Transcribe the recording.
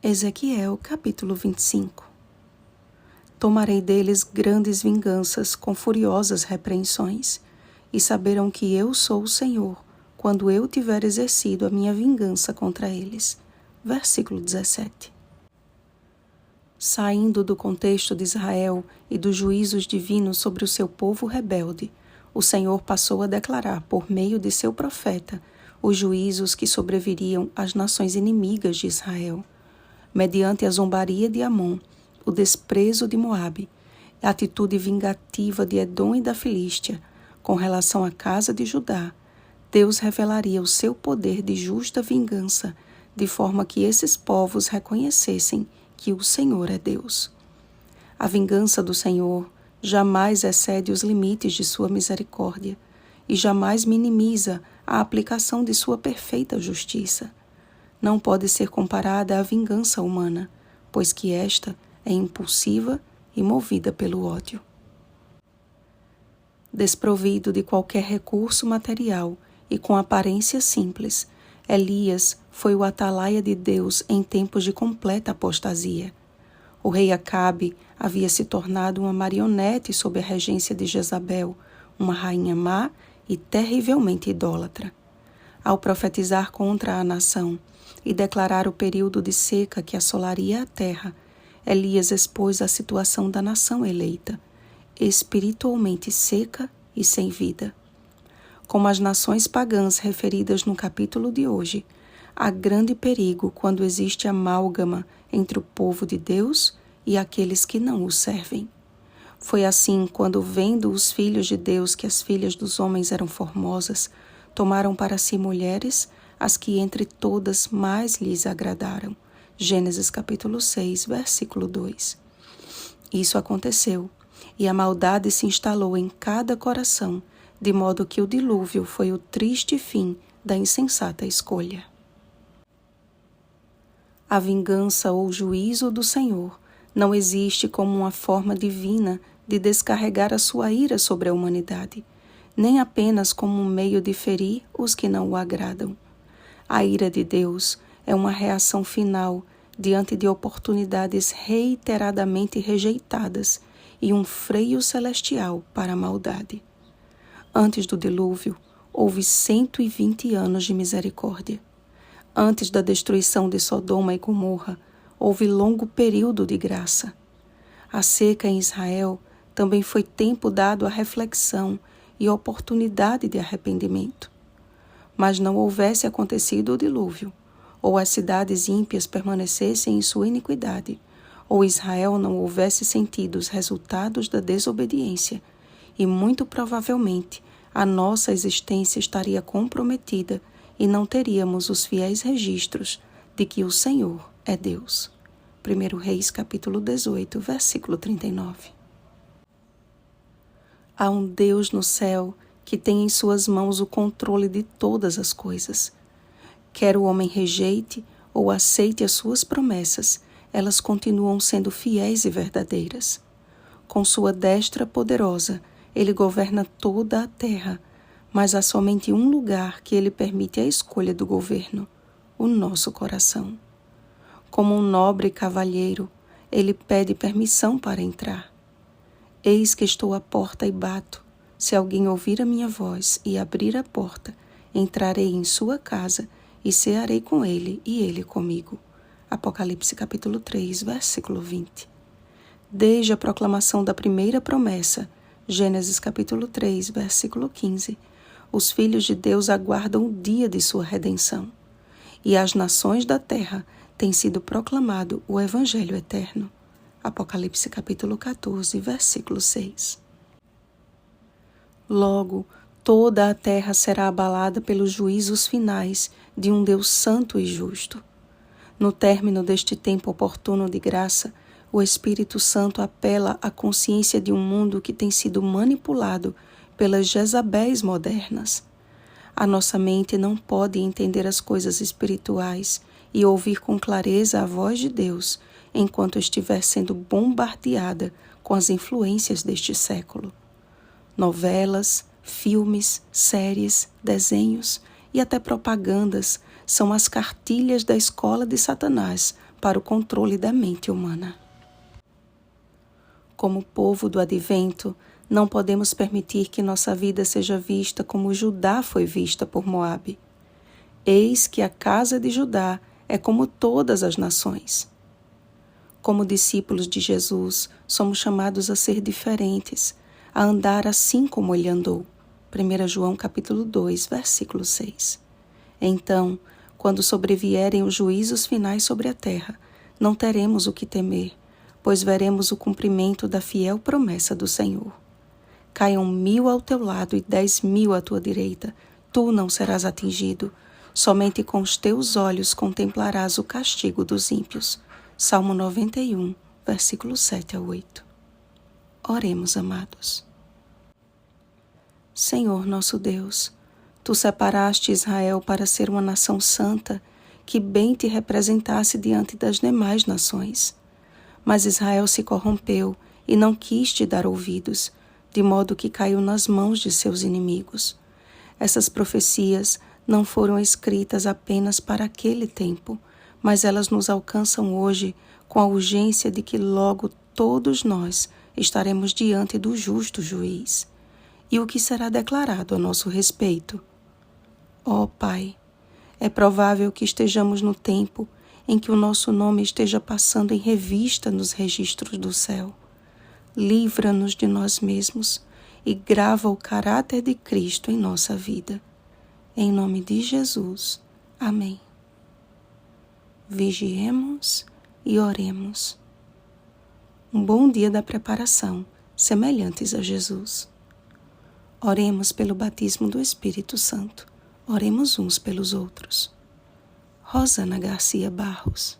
Ezequiel capítulo 25. Tomarei deles grandes vinganças com furiosas repreensões, e saberão que eu sou o Senhor, quando eu tiver exercido a minha vingança contra eles. Versículo 17. Saindo do contexto de Israel e dos juízos divinos sobre o seu povo rebelde, o Senhor passou a declarar por meio de seu profeta os juízos que sobreviriam às nações inimigas de Israel. Mediante a zombaria de Amon, o desprezo de Moabe, a atitude vingativa de Edom e da Filístia, com relação à casa de Judá, Deus revelaria o seu poder de justa vingança, de forma que esses povos reconhecessem que o Senhor é Deus. A vingança do Senhor jamais excede os limites de sua misericórdia e jamais minimiza a aplicação de sua perfeita justiça. Não pode ser comparada à vingança humana, pois que esta é impulsiva e movida pelo ódio. Desprovido de qualquer recurso material e com aparência simples, Elias foi o atalaia de Deus em tempos de completa apostasia. O rei Acabe havia se tornado uma marionete sob a regência de Jezabel, uma rainha má e terrivelmente idólatra. Ao profetizar contra a nação e declarar o período de seca que assolaria a terra, Elias expôs a situação da nação eleita, espiritualmente seca e sem vida. Como as nações pagãs referidas no capítulo de hoje, há grande perigo quando existe amálgama entre o povo de Deus e aqueles que não o servem. Foi assim quando, vendo os filhos de Deus que as filhas dos homens eram formosas, tomaram para si mulheres, as que entre todas mais lhes agradaram. Gênesis capítulo 6, versículo 2. Isso aconteceu, e a maldade se instalou em cada coração, de modo que o dilúvio foi o triste fim da insensata escolha. A vingança ou juízo do Senhor não existe como uma forma divina de descarregar a sua ira sobre a humanidade, nem apenas como um meio de ferir os que não o agradam. A ira de Deus é uma reação final diante de oportunidades reiteradamente rejeitadas e um freio celestial para a maldade. Antes do dilúvio, houve 120 anos de misericórdia. Antes da destruição de Sodoma e Gomorra, houve longo período de graça. A seca em Israel também foi tempo dado à reflexão e oportunidade de arrependimento. Mas não houvesse acontecido o dilúvio, ou as cidades ímpias permanecessem em sua iniquidade, ou Israel não houvesse sentido os resultados da desobediência, e muito provavelmente a nossa existência estaria comprometida e não teríamos os fiéis registros de que o Senhor é Deus. 1 Reis capítulo 18, versículo 39. Há um Deus no céu que tem em suas mãos o controle de todas as coisas. Quer o homem rejeite ou aceite as suas promessas, elas continuam sendo fiéis e verdadeiras. Com sua destra poderosa, ele governa toda a terra, mas há somente um lugar que ele permite a escolha do governo: o nosso coração. Como um nobre cavalheiro, ele pede permissão para entrar. Eis que estou à porta e bato. Se alguém ouvir a minha voz e abrir a porta, entrarei em sua casa e cearei com ele e ele comigo. Apocalipse capítulo 3, versículo 20. Desde a proclamação da primeira promessa, Gênesis capítulo 3, versículo 15, os filhos de Deus aguardam o dia de sua redenção. E às nações da terra tem sido proclamado o Evangelho eterno. Apocalipse capítulo 14, versículo 6. Logo, toda a terra será abalada pelos juízos finais de um Deus santo e justo. No término deste tempo oportuno de graça, o Espírito Santo apela à consciência de um mundo que tem sido manipulado pelas Jezabéis modernas. A nossa mente não pode entender as coisas espirituais e ouvir com clareza a voz de Deus enquanto estiver sendo bombardeada com as influências deste século. Novelas, filmes, séries, desenhos e até propagandas são as cartilhas da escola de Satanás para o controle da mente humana. Como povo do advento, não podemos permitir que nossa vida seja vista como Judá foi vista por Moabe. Eis que a casa de Judá é como todas as nações. Como discípulos de Jesus, somos chamados a ser diferentes, a andar assim como ele andou. 1 João capítulo 2, versículo 6. Então, quando sobrevierem os juízos finais sobre a terra, não teremos o que temer, pois veremos o cumprimento da fiel promessa do Senhor. Caiam 1000 ao teu lado e 10.000 à tua direita, tu não serás atingido. Somente com os teus olhos contemplarás o castigo dos ímpios. Salmo 91, versículos 7 a 8. Oremos, amados. Senhor nosso Deus, Tu separaste Israel para ser uma nação santa, que bem te representasse diante das demais nações. Mas Israel se corrompeu e não quis te dar ouvidos, de modo que caiu nas mãos de seus inimigos. Essas profecias não foram escritas apenas para aquele tempo, mas elas nos alcançam hoje com a urgência de que logo todos nós estaremos diante do justo juiz. E o que será declarado a nosso respeito? Ó Pai, é provável que estejamos no tempo em que o nosso nome esteja passando em revista nos registros do céu. Livra-nos de nós mesmos e grava o caráter de Cristo em nossa vida. Em nome de Jesus. Amém. Vigiemos e oremos. Um bom dia da preparação, semelhantes a Jesus. Oremos pelo batismo do Espírito Santo. Oremos uns pelos outros. Rosana Garcia Barros.